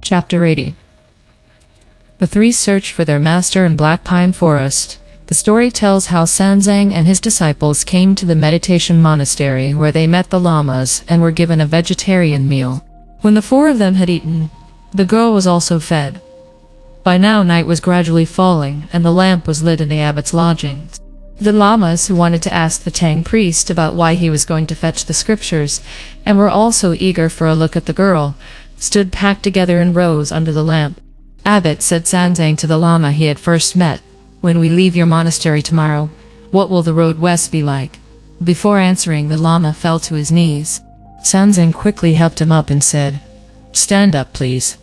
Chapter 80. The three searched for their master in Black Pine Forest. The story tells how Sanzang and his disciples came to the meditation monastery where they met the lamas and were given a vegetarian meal. When the four of them had eaten, the girl was also fed. By now night was gradually falling and the lamp was lit in the abbot's lodgings. The lamas, who wanted to ask the Tang priest about why he was going to fetch the scriptures, and were also eager for a look at the girl, stood packed together in rows under the lamp. "Abbot," said Sanzang to the lama he had first met, "when we leave your monastery tomorrow, what will the road west be like?" Before answering, the lama fell to his knees. Sanzang quickly helped him up and said, "Stand up, please.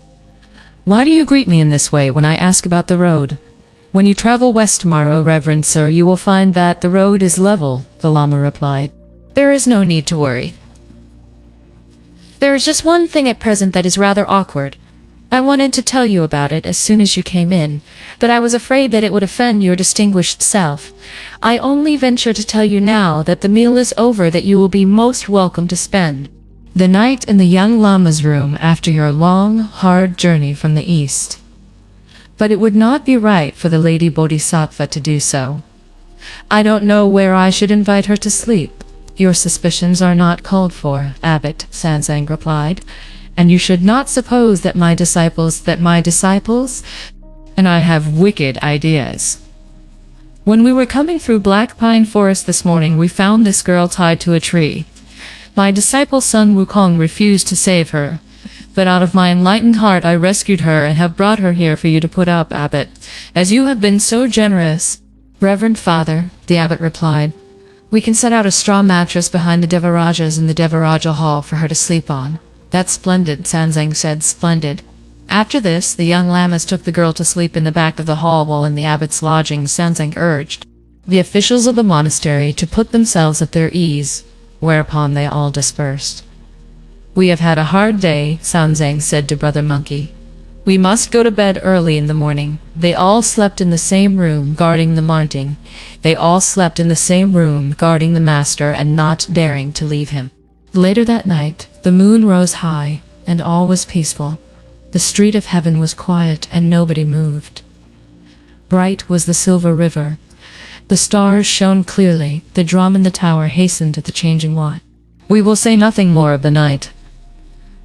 Why do you greet me in this way when I ask about the road? When you travel west tomorrow, Reverend Sir, you will find that the road is level," the lama replied. "There is no need to worry. There is just one thing at present that is rather awkward. I wanted to tell you about it as soon as you came in, but I was afraid that it would offend your distinguished self. I only venture to tell you now that the meal is over that you will be most welcome to spend the night in the young lama's room after your long, hard journey from the east. But it would not be right for the Lady Bodhisattva to do so. I don't know where I should invite her to sleep." "Your suspicions are not called for, Abbot," Sanzang replied, "and you should not suppose that my disciples and I have wicked ideas. When we were coming through Black Pine Forest this morning, we found this girl tied to a tree. My disciple Sun Wukong refused to save her, but out of my enlightened heart I rescued her and have brought her here for you to put up, Abbot, as you have been so generous." "Reverend Father," the abbot replied, "we can set out a straw mattress behind the Devarajas in the Devaraja hall for her to sleep on." "That's splendid," Sanzang said, "splendid." After this, the young lamas took the girl to sleep in the back of the hall while in the abbot's lodging. Sanzang urged the officials of the monastery to put themselves at their ease, whereupon they all dispersed. "We have had a hard day," Sanzang said to Brother Monkey. "We must go to bed early in the morning." They all slept in the same room, guarding the mounting. They all slept in the same room, guarding the master and not daring to leave him. Later that night, the moon rose high, and all was peaceful. The street of heaven was quiet, and nobody moved. Bright was the silver river. The stars shone clearly. The drum in the tower hastened at the changing watch. We will say nothing more of the night.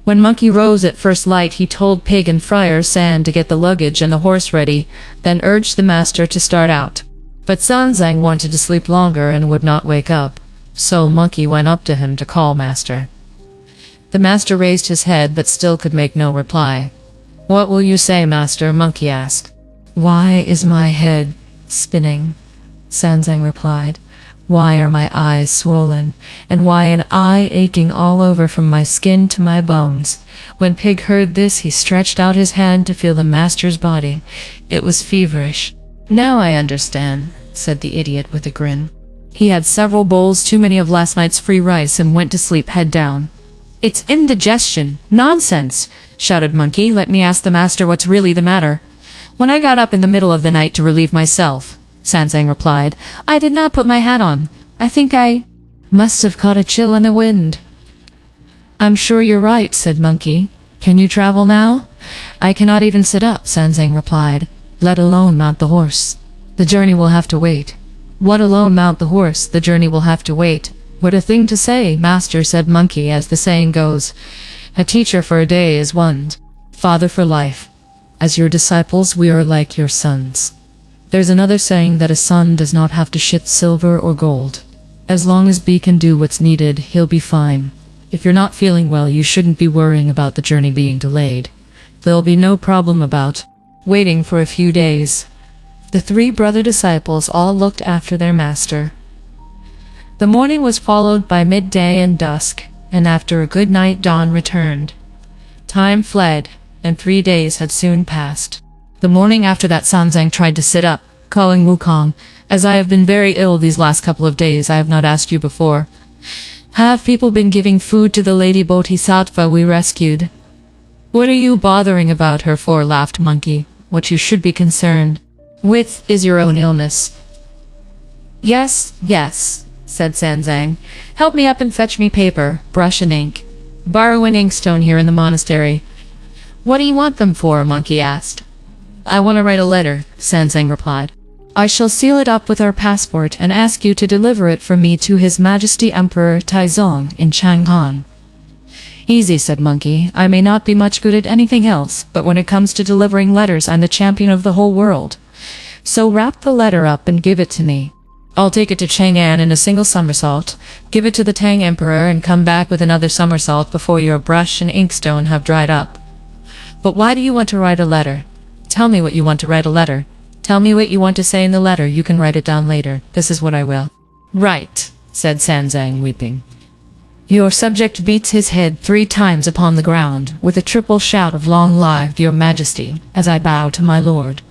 When Monkey rose at first light, he told Pig and Friar San to get the luggage and the horse ready, then urged the master to start out. But Sanzang wanted to sleep longer and would not wake up, so Monkey went up to him to call Master. The master raised his head but still could make no reply. "What will you say, Master?" Monkey asked. "Why is my head spinning?" Sanzang replied. "Why are my eyes swollen, and why an eye aching all over from my skin to my bones?" When Pig heard this, he stretched out his hand to feel the master's body. It was feverish. "Now I understand," said the idiot with a grin. He had several bowls too many of last night's free rice and went to sleep head down. "It's indigestion." "Nonsense!" shouted Monkey. "Let me ask the master what's really the matter." "When I got up in the middle of the night to relieve myself," Sanzang replied, "I did not put my hat on. I think I must have caught a chill in the wind." "I'm sure you're right," said Monkey. "Can you travel now?" "I cannot even sit up," Sanzang replied, "let alone mount the horse. The journey will have to wait." "What alone mount the horse? The journey will have to wait. What a thing to say, Master," said Monkey. "As the saying goes, a teacher for a day is one father for life. As your disciples, we are like your sons. There's another saying that a son does not have to ship silver or gold. As long as B can do what's needed, he'll be fine. If you're not feeling well, you shouldn't be worrying about the journey being delayed. There'll be no problem about waiting for a few days." The three brother disciples all looked after their master. The morning was followed by midday and dusk, and after a good night dawn returned. Time fled, and 3 days had soon passed. The morning after that, Sanzang tried to sit up, calling Wukong, "As I have been very ill these last couple of days, I have not asked you before. Have people been giving food to the Lady Bodhisattva we rescued?" "What are you bothering about her for?" laughed Monkey. "What you should be concerned with is your own illness." Yes, said Sanzang. "Help me up and fetch me paper, brush and ink. Borrow an inkstone here in the monastery." What do you want them for? Monkey asked. I want to write a letter, Sanzang replied. I shall seal it up with our passport and ask you to deliver it for me to His Majesty Emperor Taizong in Chang'an. Easy, said Monkey. I may not be much good at anything else, but when it comes to delivering letters, I'm the champion of the whole world. So wrap the letter up and give it to me. I'll take it to Chang'an in a single somersault, give it to the Tang Emperor, and come back with another somersault before your brush and inkstone have dried up. But why do you want to write a letter? Tell me what you want to write a letter. Tell me what you want to say in the letter. You can write it down later. This is what I will. Right, said Sanzang, weeping. Your subject beats his head 3 times upon the ground, with a triple shout of long live your majesty, as I bow to my lord.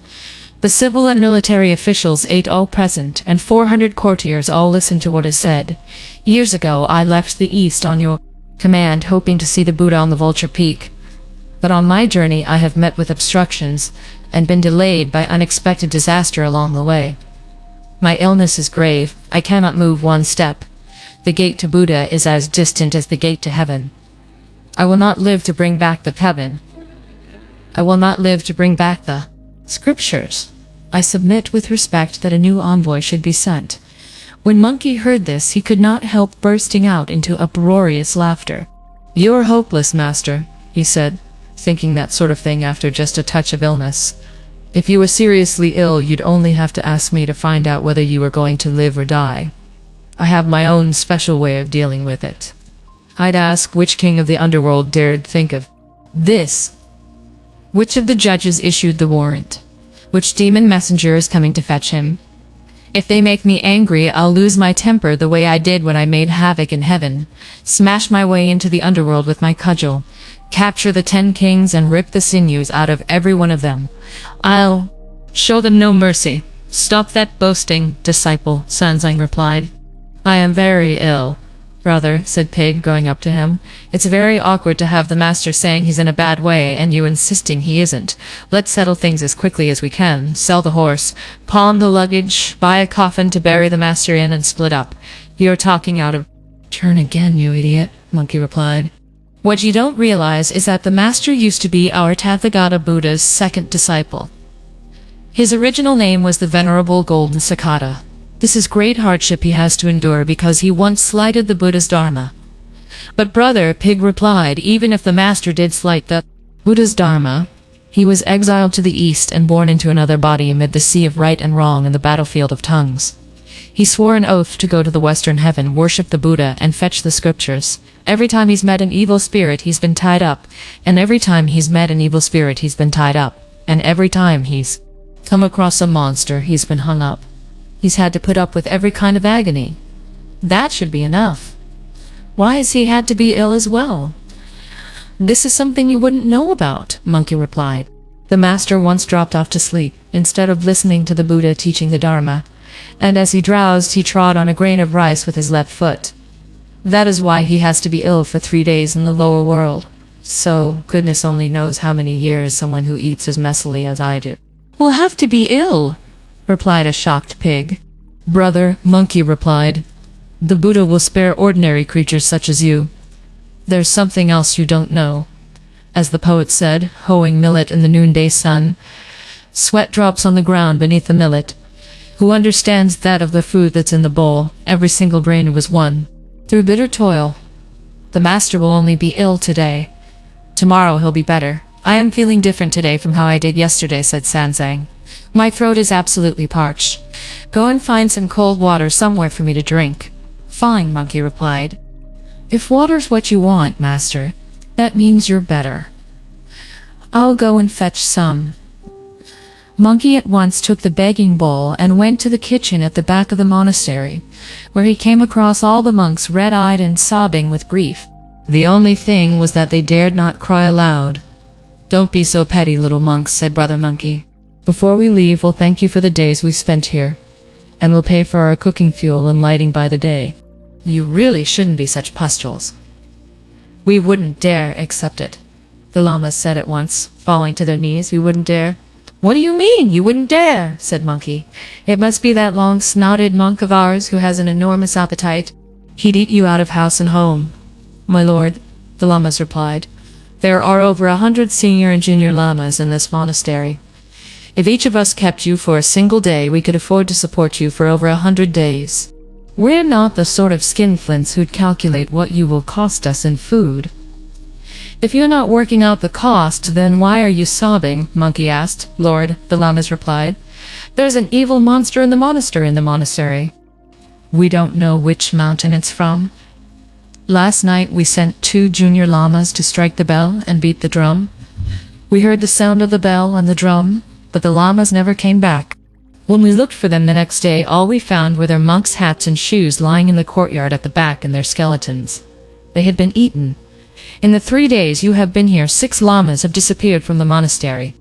The civil and military officials ate all present, and 400 courtiers all listened to what is said. Years ago I left the east on your command, hoping to see the Buddha on the Vulture Peak. But on my journey I have met with obstructions, and been delayed by unexpected disaster along the way. My illness is grave. I cannot move 1 step. The gate to Buddha is as distant as the gate to heaven. I will not live to bring back the heaven. I will not live to bring back the scriptures. I submit with respect that a new envoy should be sent. When Monkey heard this, he could not help bursting out into uproarious laughter. You're hopeless, master, he said, thinking that sort of thing after just a touch of illness. If you were seriously ill, you'd only have to ask me to find out whether you were going to live or die. I have my own special way of dealing with it. I'd ask which king of the underworld dared think of this. Which of the judges issued the warrant? Which demon messenger is coming to fetch him? If they make me angry, I'll lose my temper the way I did when I made havoc in heaven, smash my way into the underworld with my cudgel, capture the 10 kings and rip the sinews out of every one of them. I'll show them no mercy. Stop that boasting, disciple, Sanzang replied. I am very ill, brother, said Pig, going up to him. It's very awkward to have the master saying he's in a bad way and you insisting he isn't. Let's settle things as quickly as we can. Sell the horse, pawn the luggage, buy a coffin to bury the master in, and split up. You're talking out of turn again, you idiot, Monkey replied. What you don't realize is that the master used to be our Tathagata Buddha's 2nd disciple. His original name was the Venerable Golden Cicada. This is great hardship he has to endure because he once slighted the Buddha's Dharma. But brother, Pig replied, even if the master did slight the Buddha's Dharma, he was exiled to the east and born into another body amid the sea of right and wrong in the battlefield of tongues. He swore an oath to go to the western heaven, worship the Buddha, and fetch the scriptures. Every time he's met an evil spirit, he's been tied up. And every time he's met an evil spirit, he's been tied up. And every time he's come across a monster, he's been hung up. He's had to put up with every kind of agony. That should be enough. Why has he had to be ill as well? This is something you wouldn't know about, Monkey replied. The master once dropped off to sleep, instead of listening to the Buddha teaching the Dharma, and as he drowsed, he trod on a grain of rice with his left foot. That is why he has to be ill for 3 days in the lower world. So, goodness only knows how many years someone who eats as messily as I do will have to be ill, replied a shocked Pig. Brother, Monkey replied, the Buddha will spare ordinary creatures such as you. There's something else you don't know. As the poet said, hoeing millet in the noonday sun, sweat drops on the ground beneath the millet. Who understands that of the food that's in the bowl, every single grain was one. Through bitter toil, the master will only be ill today. Tomorrow he'll be better. I am feeling different today from how I did yesterday, said Sanzang. My throat is absolutely parched. Go and find some cold water somewhere for me to drink. Fine, Monkey replied. If water's what you want, master, that means you're better. I'll go and fetch some. Monkey at once took the begging bowl and went to the kitchen at the back of the monastery, where he came across all the monks red-eyed and sobbing with grief. The only thing was that they dared not cry aloud. Don't be so petty, little monks, said Brother Monkey. Before we leave, we'll thank you for the days we spent here, and we'll pay for our cooking fuel and lighting by the day. You really shouldn't be such pustules. We wouldn't dare accept it, the llamas said at once, falling to their knees. We wouldn't dare. What do you mean, you wouldn't dare? Said Monkey. It must be that long-snouted monk of ours who has an enormous appetite. He'd eat you out of house and home. My lord, the llamas replied, There are over 100 senior and junior lamas in this monastery. If each of us kept you for a single day, we could afford to support you for over 100 days. We're not the sort of skinflints who'd calculate what you will cost us in food. If you're not working out the cost, then why are you sobbing? Monkey asked. Lord, the lamas replied, there's an evil monster in the monastery. We don't know which mountain it's from. Last night we sent 2 junior lamas to strike the bell and beat the drum. We heard the sound of the bell and the drum, but the lamas never came back. When we looked for them the next day, all we found were their monks' hats and shoes lying in the courtyard at the back, and their skeletons. They had been eaten. In the 3 days you have been here, 6 lamas have disappeared from the monastery.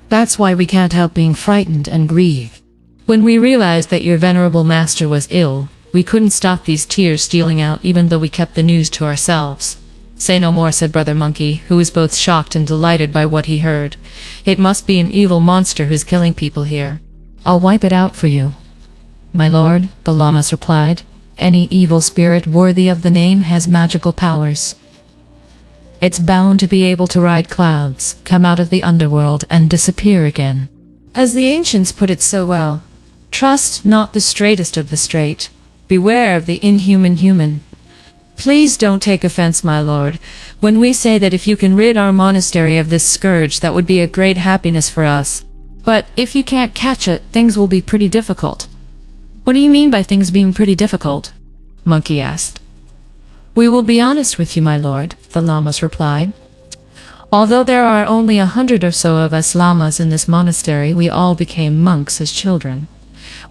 That's why we can't help being frightened and grieve. When we realized that your venerable master was ill, we couldn't stop these tears stealing out, even though we kept the news to ourselves. Say no more, said Brother Monkey, who was both shocked and delighted by what he heard. It must be an evil monster who's killing people here. I'll wipe it out for you. My lord, the lamas replied, any evil spirit worthy of the name has magical powers. It's bound to be able to ride clouds, come out of the underworld, and disappear again. As the ancients put it so well, trust not the straightest of the straight. Beware of the inhuman human. Please don't take offense, my lord, when we say that if you can rid our monastery of this scourge, that would be a great happiness for us. But if you can't catch it, things will be pretty difficult. What do you mean by things being pretty difficult? Monkey asked. We will be honest with you, my lord, the lamas replied. Although there are only 100 or so of us lamas in this monastery, we all became monks as children.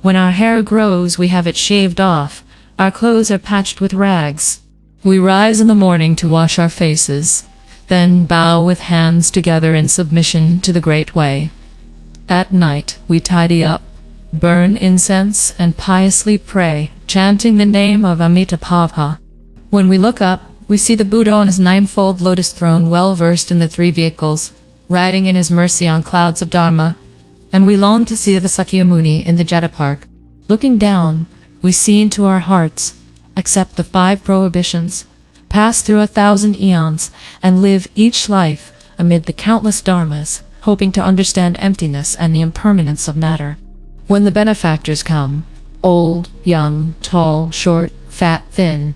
When our hair grows, we have it shaved off. Our clothes are patched with rags. We rise in the morning to wash our faces, then bow with hands together in submission to the Great Way. At night, we tidy up, burn incense, and piously pray, chanting the name of Amitabha. When we look up, we see the Buddha on his 9-fold lotus throne, well versed in the 3 vehicles, riding in his mercy on clouds of Dharma, and we long to see the Sakyamuni in the Jeta Park. Looking down, we see into our hearts, accept the 5 prohibitions, pass through 1,000 eons, and live each life amid the countless dharmas, hoping to understand emptiness and the impermanence of matter. When the benefactors come, old, young, tall, short, fat, thin,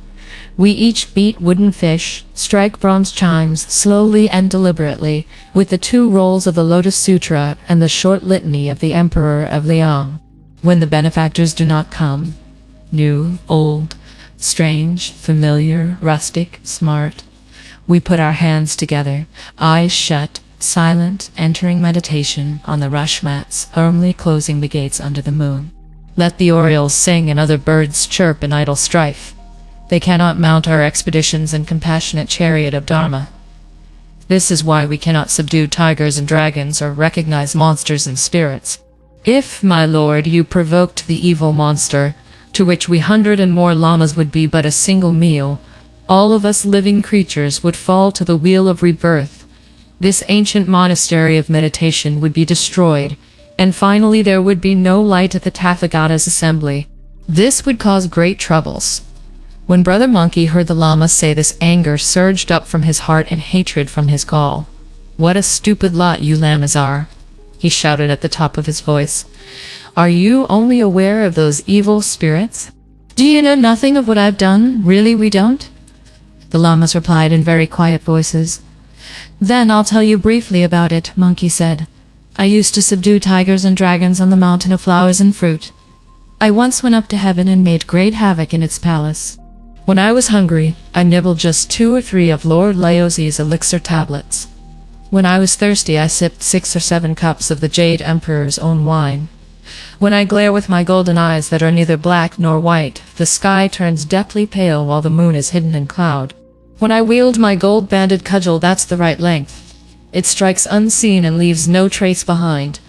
we each beat wooden fish, strike bronze chimes, slowly and deliberately, with the 2 rolls of the Lotus Sutra and the short litany of the Emperor of Liang. When the benefactors do not come, new, old, strange, familiar, rustic, smart, we put our hands together, eyes shut, silent, entering meditation on the rush mats, firmly closing the gates under the moon. Let the orioles sing and other birds chirp in idle strife. They cannot mount our expeditions and compassionate chariot of Dharma. This is why we cannot subdue tigers and dragons or recognize monsters and spirits. If, my lord, you provoked the evil monster, to which we 100 and more lamas would be but a single meal, all of us living creatures would fall to the wheel of rebirth. This ancient monastery of meditation would be destroyed, and finally there would be no light at the Tathagata's assembly. This would cause great troubles. When Brother Monkey heard the Lama say this, anger surged up from his heart and hatred from his gall. What a stupid lot you lamas are, he shouted at the top of his voice. Are you only aware of those evil spirits? Do you know nothing of what I've done? Really, we don't? The lamas replied in very quiet voices. Then I'll tell you briefly about it, Monkey said. I used to subdue tigers and dragons on the mountain of flowers and fruit. I once went up to heaven and made great havoc in its palace. When I was hungry, I nibbled just 2 or 3 of Lord Laozi's elixir tablets. When I was thirsty, I sipped 6 or 7 cups of the Jade Emperor's own wine. When I glare with my golden eyes that are neither black nor white, the sky turns deathly pale while the moon is hidden in cloud. When I wield my gold-banded cudgel that's the right length, it strikes unseen and leaves no trace behind.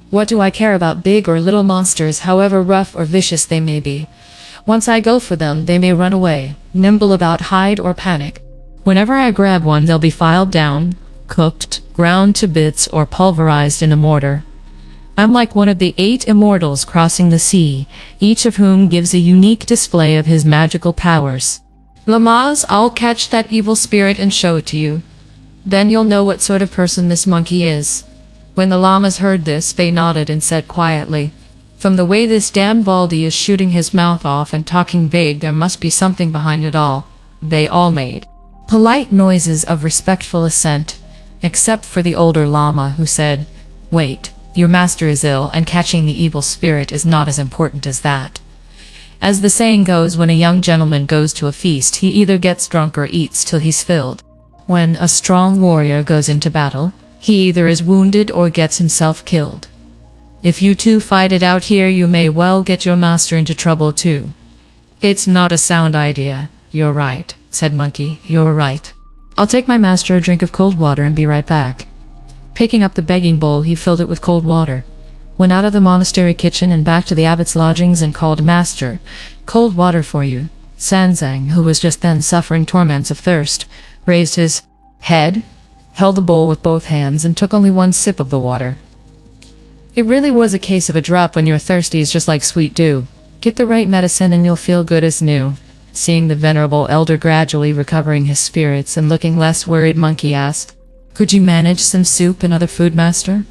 What do I care about big or little monsters, however rough or vicious they may be? Once I go for them, they may run away, nimble about, hide, or panic. Whenever I grab one, they'll be filed down, cooked, ground to bits, or pulverized in a mortar. I'm like one of the 8 immortals crossing the sea, each of whom gives a unique display of his magical powers. Lamas, I'll catch that evil spirit and show it to you. Then you'll know what sort of person this monkey is." When the llamas heard this, they nodded and said quietly, "From the way this damn Baldy is shooting his mouth off and talking vague, there must be something behind it all." They all made polite noises of respectful assent, except for the older llama, who said, "Wait, your master is ill, and catching the evil spirit is not as important as that. As the saying goes, when a young gentleman goes to a feast, he either gets drunk or eats till he's filled. When a strong warrior goes into battle, he either is wounded or gets himself killed. If you two fight it out here, you may well get your master into trouble too." "It's not a sound idea. You're right," said Monkey. "You're right. I'll take my master a drink of cold water and be right back." Picking up the begging bowl, he filled it with cold water, went out of the monastery kitchen and back to the abbot's lodgings and called, "Master, cold water for you." Sanzang, who was just then suffering torments of thirst, raised his head, held the bowl with both hands, and took only one sip of the water. It really was a case of a drop when you're thirsty is just like sweet dew. Get the right medicine and you'll feel good as new. Seeing the venerable elder gradually recovering his spirits and looking less worried, Monkey asked, "Could you manage some soup and other food, master?"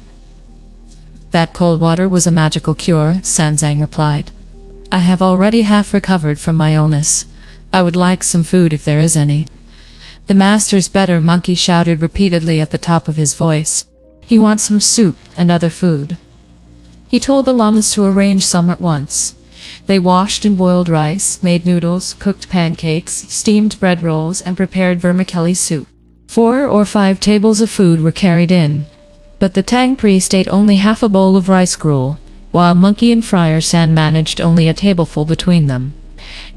"That cold water was a magical cure," Sanzang replied. "I have already half recovered from my illness. I would like some food if there is any." "The master's better," Monkey shouted repeatedly at the top of his voice. "He wants some soup and other food." He told the llamas to arrange some at once. They washed and boiled rice, made noodles, cooked pancakes, steamed bread rolls, and prepared vermicelli soup. 4 or 5 tables of food were carried in, but the Tang priest ate only half a bowl of rice gruel, while Monkey and Friar San managed only a tableful between them.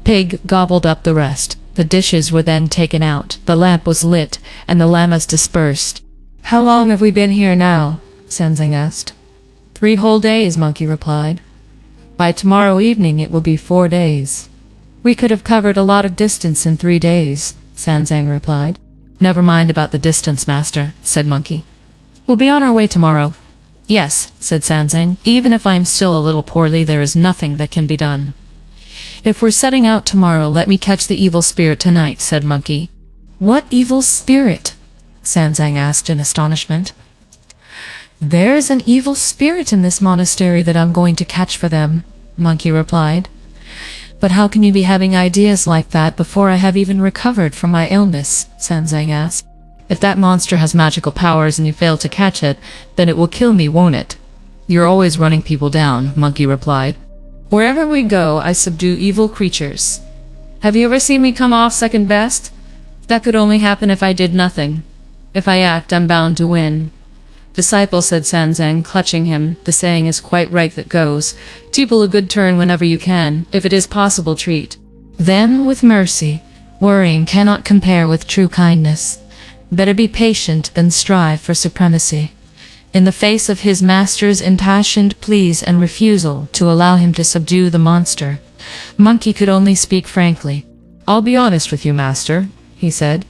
Pig gobbled up the rest. The dishes were then taken out, the lamp was lit, and the llamas dispersed. "How long have we been here now?" Sanzang asked. 3 whole days, Monkey replied. "By tomorrow evening it will be 4 days. "We could have covered a lot of distance in 3 days, Sanzang replied. "Never mind about the distance, master," said Monkey. "We'll be on our way tomorrow." "Yes," said Sanzang, "even if I am still a little poorly, there is nothing that can be done." "If we're setting out tomorrow, let me catch the evil spirit tonight," said Monkey. "What evil spirit?" Sanzang asked in astonishment. "There's an evil spirit in this monastery that I'm going to catch for them," Monkey replied. "But how can you be having ideas like that before I have even recovered from my illness?" Sanzang asked. "If that monster has magical powers and you fail to catch it, then it will kill me, won't it?" "You're always running people down," Monkey replied. "Wherever we go, I subdue evil creatures. Have you ever seen me come off second best? That could only happen if I did nothing. If I act, I'm bound to win." "Disciple," said Sanzang, clutching him, "the saying is quite right that goes, people a good turn whenever you can, if it is possible treat. Then with mercy, worrying cannot compare with true kindness. Better be patient than strive for supremacy." In the face of his master's impassioned pleas and refusal to allow him to subdue the monster, Monkey could only speak frankly. "I'll be honest with you, master," he said.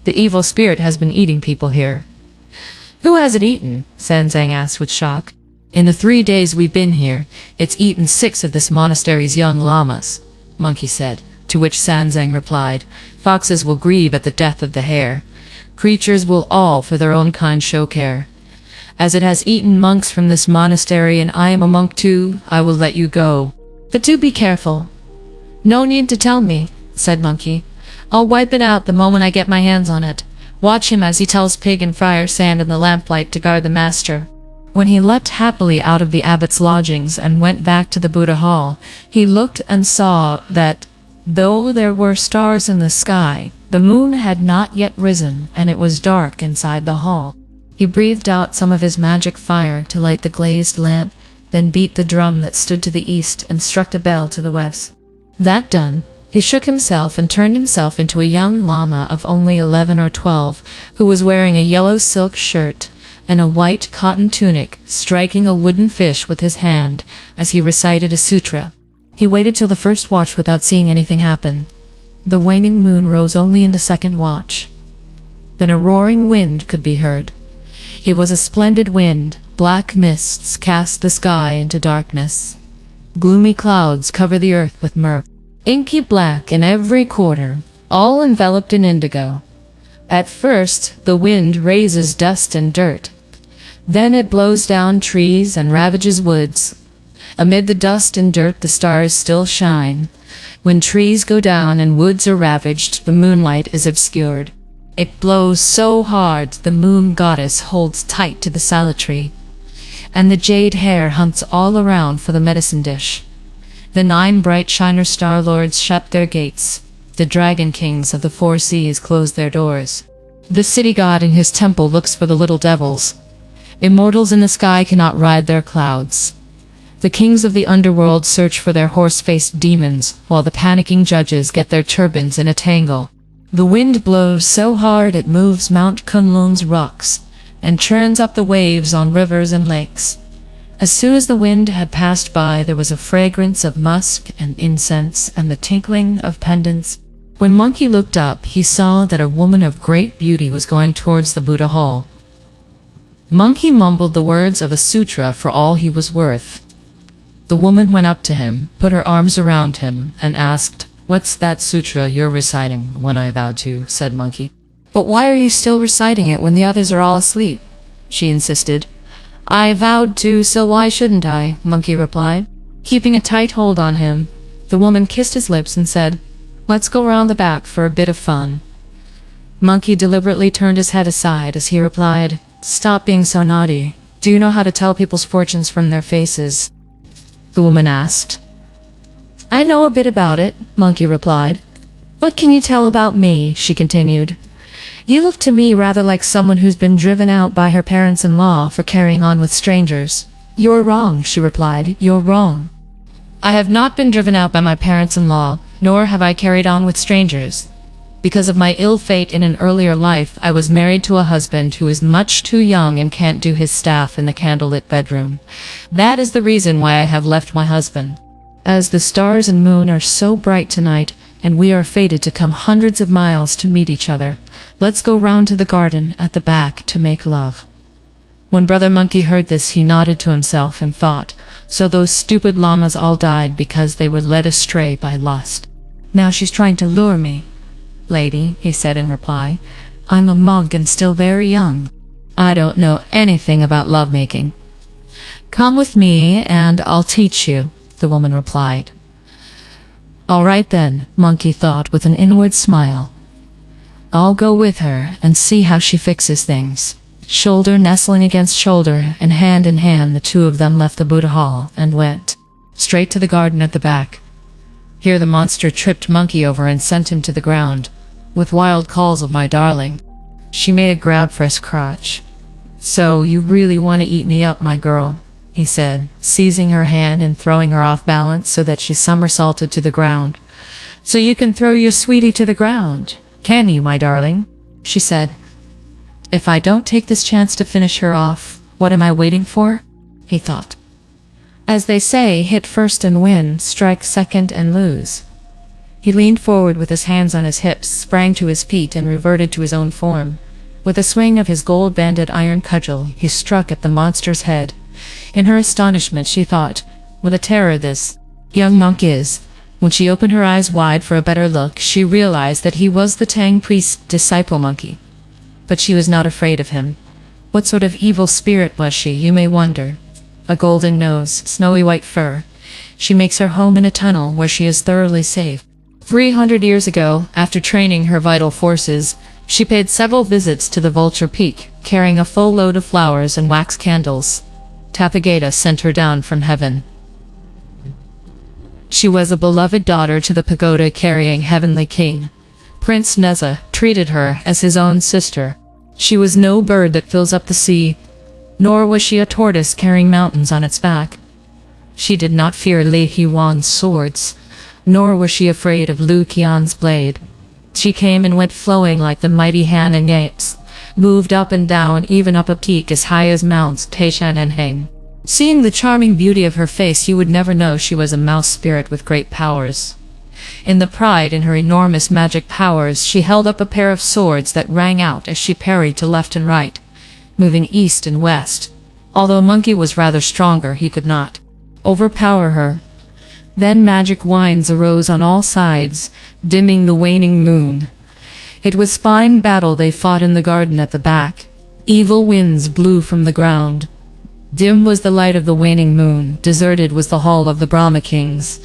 "The evil spirit has been eating people here." "Who has it eaten?" Sanzang asked with shock. "In the 3 days we've been here, it's eaten 6 of this monastery's young llamas," Monkey said, to which Sanzang replied, "Foxes will grieve at the death of the hare. Creatures will all for their own kind show care. As it has eaten monks from this monastery and I am a monk too, I will let you go. But do be careful." "No need to tell me," said Monkey. "I'll wipe it out the moment I get my hands on it. Watch him as he tells Pig and Friar Sand in the lamplight to guard the master." When he leapt happily out of the abbot's lodgings and went back to the Buddha hall, he looked and saw that, though there were stars in the sky, the moon had not yet risen, and it was dark inside the hall. He breathed out some of his magic fire to light the glazed lamp, then beat the drum that stood to the east and struck the bell to the west. That done, he shook himself and turned himself into a young llama of only 11 or 12, who was wearing a yellow silk shirt and a white cotton tunic, striking a wooden fish with his hand as he recited a sutra. He waited till the first watch without seeing anything happen. The waning moon rose only in the second watch. Then a roaring wind could be heard. It was a splendid wind. Black mists cast the sky into darkness. Gloomy clouds cover the earth with murk. Inky black in every quarter, all enveloped in indigo. At first, the wind raises dust and dirt. Then it blows down trees and ravages woods. Amid the dust and dirt, the stars still shine. When trees go down and woods are ravaged, the moonlight is obscured. It blows so hard, the moon goddess holds tight to the salad tree, and the jade hare hunts all around for the medicine dish. The 9 bright shiner star lords shut their gates. The dragon kings of the 4 seas close their doors. The city god in his temple looks for the little devils. Immortals in the sky cannot ride their clouds. The kings of the underworld search for their horse-faced demons, while the panicking judges get their turbans in a tangle. The wind blows so hard it moves Mount Kunlun's rocks, and churns up the waves on rivers and lakes. As soon as the wind had passed by, there was a fragrance of musk and incense and the tinkling of pendants. When Monkey looked up, he saw that a woman of great beauty was going towards the Buddha hall. Monkey mumbled the words of a sutra for all he was worth. The woman went up to him, put her arms around him, and asked, "What's that sutra you're reciting?" "When I vowed to," said Monkey. "But why are you still reciting it when the others are all asleep?" she insisted. "I vowed to, so why shouldn't I?" Monkey replied. Keeping a tight hold on him, the woman kissed his lips and said, "Let's go round the back for a bit of fun." Monkey deliberately turned his head aside as he replied, "Stop being so naughty. Do you know how to tell people's fortunes from their faces?" the woman asked. "I know a bit about it," Monkey replied. "What can you tell about me?" she continued. "You look to me rather like someone who's been driven out by her parents-in-law for carrying on with strangers." "You're wrong," she replied. "You're wrong. I have not been driven out by my parents-in-law, nor have I carried on with strangers. Because of my ill fate in an earlier life, I was married to a husband who is much too young and can't do his staff in the candlelit bedroom. That is the reason why I have left my husband. As the stars and moon are so bright tonight, and we are fated to come hundreds of miles to meet each other, let's go round to the garden at the back to make love." When Brother Monkey heard this, he nodded to himself and thought, "So those stupid llamas all died because they were led astray by lust. Now she's trying to lure me." "Lady," he said in reply, "I'm a monk and still very young. I don't know anything about lovemaking." "Come with me and I'll teach you," the woman replied. "All right then," Monkey thought with an inward smile. "I'll go with her and see how she fixes things." Shoulder nestling against shoulder, and hand in hand, the two of them left the Buddha hall and went straight to the garden at the back. Here the monster tripped Monkey over and sent him to the ground, with wild calls of "my darling." She made a grab for his crotch. "So you really want to eat me up, my girl?" he said, seizing her hand and throwing her off balance so that she somersaulted to the ground. "So you can throw your sweetie to the ground, can you, my darling?" she said. "If I don't take this chance to finish her off, what am I waiting for?" he thought. As they say, hit first and win, strike second and lose. He leaned forward with his hands on his hips, sprang to his feet, and reverted to his own form. With a swing of his gold-banded iron cudgel, he struck at the monster's head. In her astonishment, she thought, "What a terror this young monk is." When she opened her eyes wide for a better look, she realized that he was the Tang priest's disciple Monkey. But she was not afraid of him. What sort of evil spirit was she, you may wonder? A golden nose, snowy white fur. She makes her home in a tunnel where she is thoroughly safe. 300 years ago, after training her vital forces, she paid several visits to the Vulture Peak, carrying a full load of flowers and wax candles. Tathagata sent her down from heaven. She was a beloved daughter to the pagoda carrying heavenly king. Prince Neza treated her as his own sister. She was no bird that fills up the sea, nor was she a tortoise carrying mountains on its back. She did not fear Li Huan's swords, nor was she afraid of Lu Qian's blade. She came and went flowing like the mighty Han and Yates, moved up and down, even up a peak as high as Mounts Taishan and Heng. Seeing the charming beauty of her face, you would never know she was a mouse spirit with great powers. In the pride in her enormous magic powers, she held up a pair of swords that rang out as she parried to left and right, moving east and west. Although Monkey was rather stronger, he could not overpower her. Then magic winds arose on all sides, dimming the waning moon. It was fine battle they fought in the garden at the back. Evil winds blew from the ground. Dim was the light of the waning moon, deserted was the hall of the Brahma kings,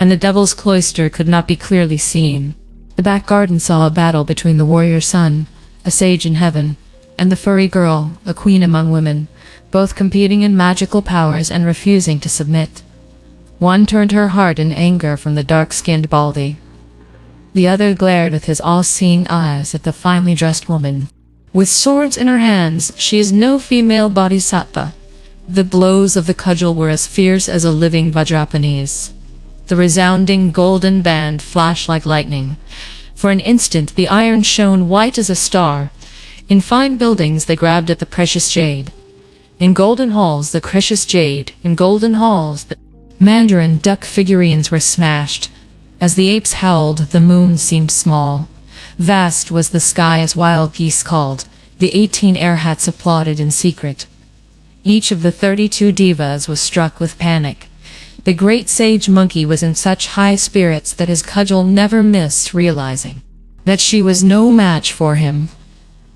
and the devil's cloister could not be clearly seen. The back garden saw a battle between the warrior sun, a sage in heaven, and the furry girl, a queen among women, both competing in magical powers and refusing to submit. One turned her heart in anger from the dark-skinned Baldy. The other glared with his all-seeing eyes at the finely dressed woman. With swords in her hands, she is no female bodhisattva. The blows of the cudgel were as fierce as a living Vajrapani's. The resounding golden band flashed like lightning. For an instant the iron shone white as a star. In fine buildings they grabbed at the precious jade. In golden halls the precious jade. In golden halls the mandarin duck figurines were smashed. As the apes howled, the moon seemed small. Vast was the sky as wild geese called. The 18 airhats applauded in secret. Each of the 32 divas was struck with panic. The great sage monkey was in such high spirits that his cudgel never missed realizing that she was no match for him.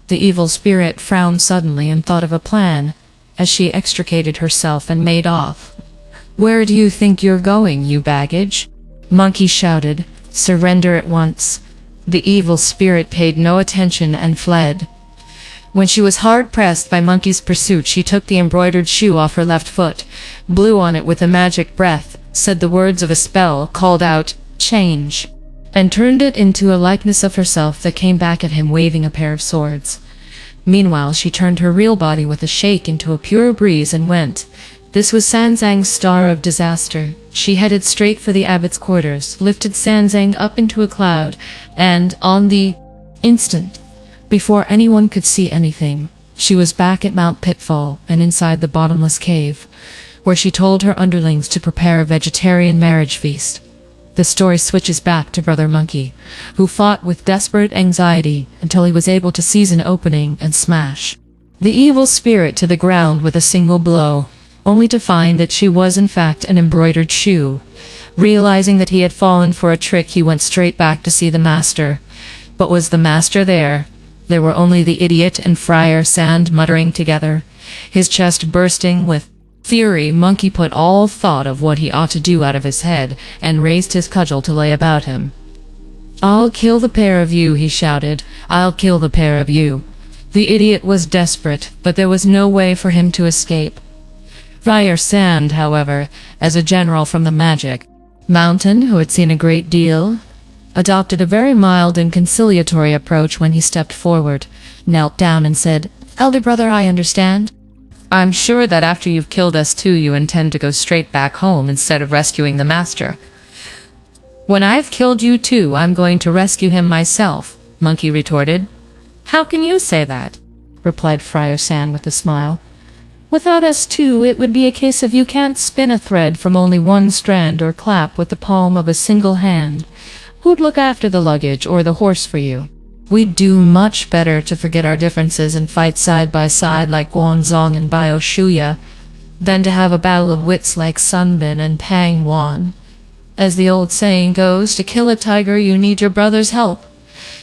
The evil spirit frowned suddenly and thought of a plan, as she extricated herself and made off. "Where do you think you're going, you baggage?" Monkey shouted. "Surrender at once." The evil spirit paid no attention and fled. When she was hard-pressed by Monkey's pursuit, she took the embroidered shoe off her left foot, blew on it with a magic breath, said the words of a spell, called out, "Change," and turned it into a likeness of herself that came back at him waving a pair of swords. Meanwhile, she turned her real body with a shake into a pure breeze and went. This was Sanzang's star of disaster. She headed straight for the abbot's quarters, lifted Sanzang up into a cloud, and, on the instant, before anyone could see anything, she was back at Mount Pitfall and inside the bottomless cave, where she told her underlings to prepare a vegetarian marriage feast. The story switches back to Brother Monkey, who fought with desperate anxiety until he was able to seize an opening and smash the evil spirit to the ground with a single blow, only to find that she was in fact an embroidered shoe. Realizing that he had fallen for a trick, he went straight back to see the master. But was the master there? There were only the idiot and Friar Sand muttering together. His chest bursting with fury, Monkey put all thought of what he ought to do out of his head, and raised his cudgel to lay about him. "I'll kill the pair of you," he shouted. "I'll kill the pair of you." The idiot was desperate, but there was no way for him to escape. Friar Sand, however, as a general from the magic mountain who had seen a great deal, adopted a very mild and conciliatory approach when he stepped forward, knelt down and said, "Elder brother, I understand. I'm sure that after you've killed us too, you intend to go straight back home instead of rescuing the master." "When I've killed you too, I'm going to rescue him myself," Monkey retorted. "How can you say that?" replied Friar Sand with a smile. "Without us too, it would be a case of you can't spin a thread from only one strand or clap with the palm of a single hand. Who'd look after the luggage or the horse for you? We'd do much better to forget our differences and fight side by side like Guanzong and Bio Shuya, than to have a battle of wits like Sunbin and Pang Wan. As the old saying goes, to kill a tiger you need your brother's help.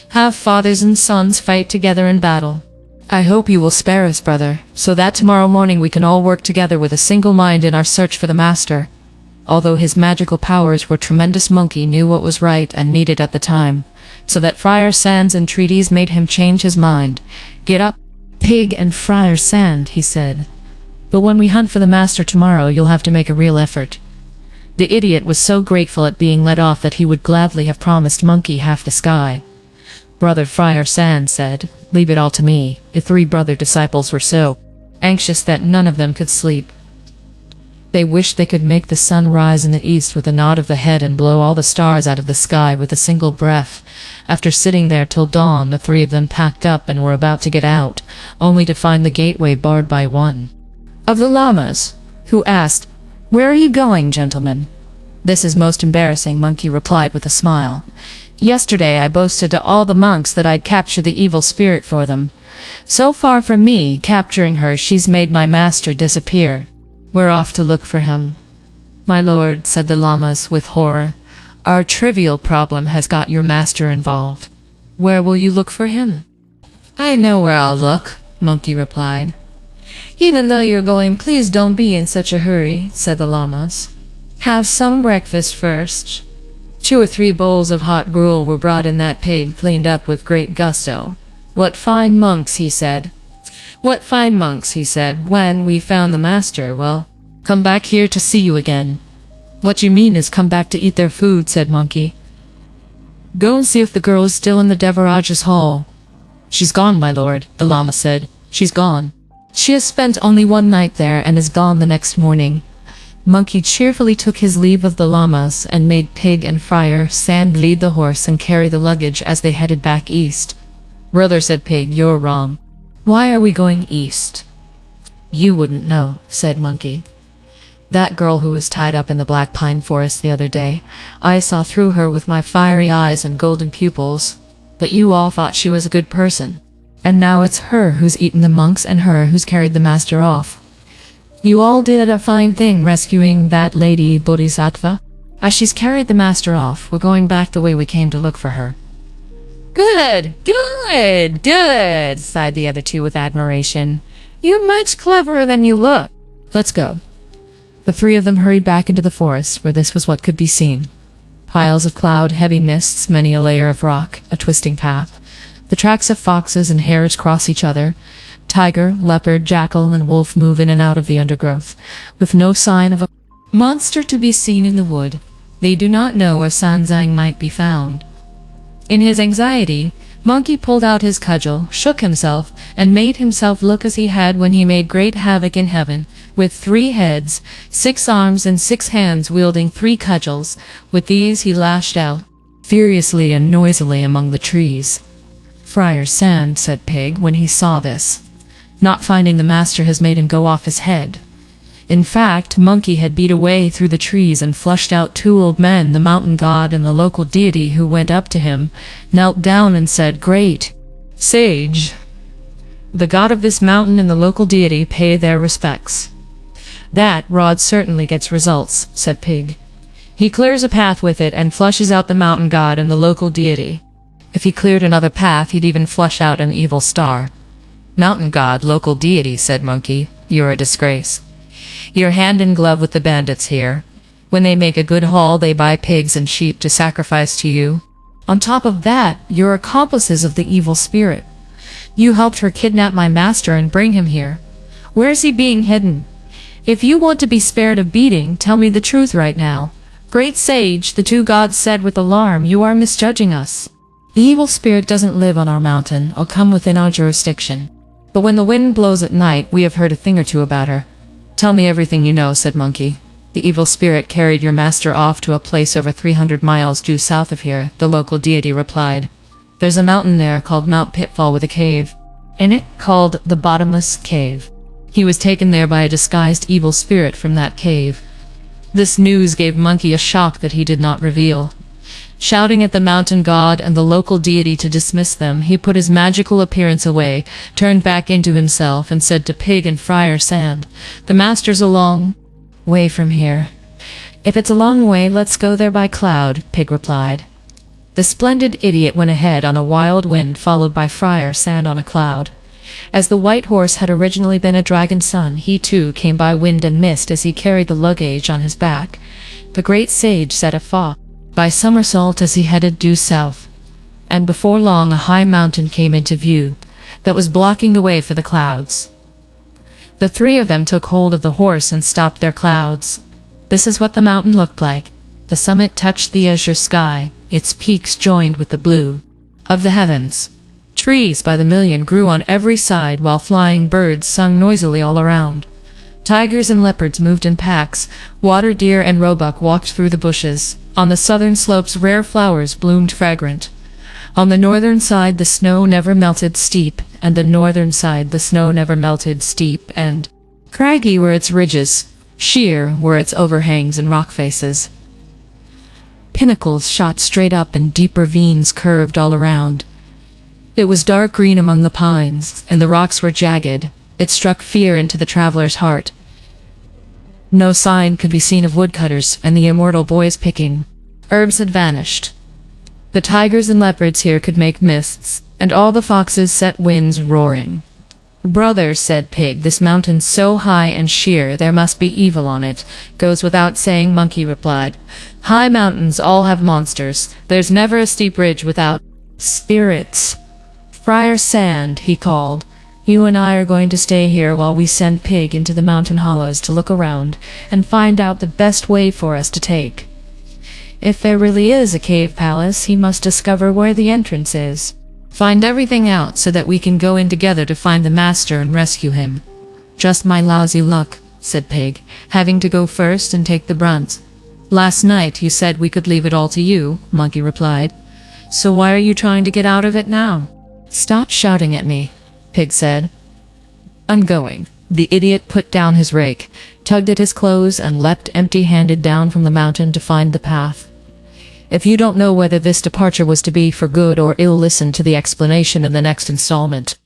Have fathers and sons fight together in battle. I hope you will spare us, brother, so that tomorrow morning we can all work together with a single mind in our search for the master." Although his magical powers were tremendous, Monkey knew what was right and needed at the time, so that Friar Sand's entreaties made him change his mind. "Get up, pig and Friar Sand," he said. "But when we hunt for the master tomorrow, you'll have to make a real effort." The idiot was so grateful at being let off that he would gladly have promised Monkey half the sky. Brother Friar Sand said, "Leave it all to me." The 3 brother disciples were so anxious that none of them could sleep. They wished they could make the sun rise in the east with a nod of the head and blow all the stars out of the sky with a single breath. After sitting there till dawn, the 3 of them packed up and were about to get out, only to find the gateway barred by one of the lamas, who asked, "Where are you going, gentlemen?" "This is most embarrassing," Monkey replied with a smile. "Yesterday I boasted to all the monks that I'd capture the evil spirit for them. So far from me capturing her, she's made my master disappear. We're off to look for him." "My lord," said the lamas with horror, "our trivial problem has got your master involved." Where will you look for him? I know where I'll look, Monkey replied. Even though you're going, please don't be in such a hurry, said the llamas. Have some breakfast first. 2 or 3 bowls of hot gruel were brought and that pig cleaned up with great gusto. What fine monks, he said. What fine monks, he said, when we found the master. Well, come back here to see you again. What you mean is come back to eat their food, said Monkey. Go and see if the girl is still in the Devaraj's hall. She's gone, my lord, the llama said. She's gone. She has spent only 1 night there and is gone the next morning. Monkey cheerfully took his leave of the llamas and made Pig and Friar Sand lead the horse and carry the luggage as they headed back east. Brother, said Pig, you're wrong. Why are we going east? You wouldn't know, said Monkey. That girl who was tied up in the black pine forest the other day, I saw through her with my fiery eyes and golden pupils. But you all thought she was a good person. And now it's her who's eaten the monks and her who's carried the master off. You all did a fine thing rescuing that lady Bodhisattva. As she's carried the master off, we're going back the way we came to look for her. Good, good, good, sighed the other 2 with admiration. You're much cleverer than you look. Let's go. The 3 of them hurried back into the forest, where this was what could be seen. Piles of cloud, heavy mists, many a layer of rock, a twisting path. The tracks of foxes and hares cross each other. Tiger, leopard, jackal, and wolf move in and out of the undergrowth, with no sign of a monster to be seen in the wood. They do not know where Sanzang might be found. In his anxiety, Monkey pulled out his cudgel, shook himself, and made himself look as he had when he made great havoc in heaven, with 3 heads, 6 arms, and 6 hands wielding 3 cudgels. With these he lashed out, furiously and noisily among the trees. Friar Sand, said Pig, when he saw this. Not finding the master has made him go off his head. In fact, Monkey had beat a way through the trees and flushed out 2 old men, the mountain god and the local deity, who went up to him, knelt down and said, Great Sage, the god of this mountain and the local deity pay their respects. That rod certainly gets results, said Pig. He clears a path with it and flushes out the mountain god and the local deity. If he cleared another path, he'd even flush out an evil star. Mountain god, local deity, said Monkey, you're a disgrace. You're hand in glove with the bandits here. When they make a good haul, they buy pigs and sheep to sacrifice to you. On top of that, you're accomplices of the evil spirit. You helped her kidnap my master and bring him here. Where's he being hidden? If you want to be spared a beating, tell me the truth right now. Great Sage, the 2 gods said with alarm, you are misjudging us. The evil spirit doesn't live on our mountain or come within our jurisdiction. But when the wind blows at night, we have heard a thing or 2 about her. Tell me everything you know, said Monkey. The evil spirit carried your master off to a place over 300 miles due south of here, the local deity replied. There's a mountain there called Mount Pitfall with a cave in it called the Bottomless Cave. He was taken there by a disguised evil spirit from that cave. This news gave Monkey a shock that he did not reveal. Shouting at the mountain god and the local deity to dismiss them, he put his magical appearance away, turned back into himself, and said to Pig and Friar Sand, The master's a long way from here. If it's a long way, let's go there by cloud, Pig replied. The splendid idiot went ahead on a wild wind, followed by Friar Sand on a cloud. As the white horse had originally been a dragon's son, he too came by wind and mist as he carried the luggage on his back. The great sage set afar by somersault as he headed due south, and before long a high mountain came into view that was blocking the way for the clouds. The 3 of them took hold of the horse and stopped their clouds. This is what the mountain looked like. The summit touched the azure sky, its peaks joined with the blue of the heavens. Trees by the million grew on every side, while flying birds sung noisily all around. Tigers and leopards moved in packs. Water deer and roebuck walked through the bushes. On the southern slopes rare flowers bloomed fragrant. On the northern side the snow never melted steep, and the northern side the snow never melted steep, and craggy were its ridges, sheer were its overhangs and rock faces. Pinnacles shot straight up and deep ravines curved all around. It was dark green among the pines, and the rocks were jagged. It struck fear into the traveler's heart. No sign could be seen of woodcutters and the immortal boys picking. Herbs had vanished. The tigers and leopards here could make mists, and all the foxes set winds roaring. Brother, said Pig, this mountain's so high and sheer there must be evil on it. Goes without saying, Monkey replied. High mountains all have monsters. There's never a steep ridge without spirits. Friar Sand, he called. You and I are going to stay here while we send Pig into the mountain hollows to look around and find out the best way for us to take. If there really is a cave palace, he must discover where the entrance is. Find everything out so that we can go in together to find the master and rescue him. Just my lousy luck, said Pig, having to go first and take the brunt. Last night you said we could leave it all to you, Monkey replied. So why are you trying to get out of it now? Stop shouting at me, Pig said. I'm going. The idiot put down his rake, tugged at his clothes, and leapt empty-handed down from the mountain to find the path. If you don't know whether this departure was to be for good or ill, listen to the explanation in the next installment.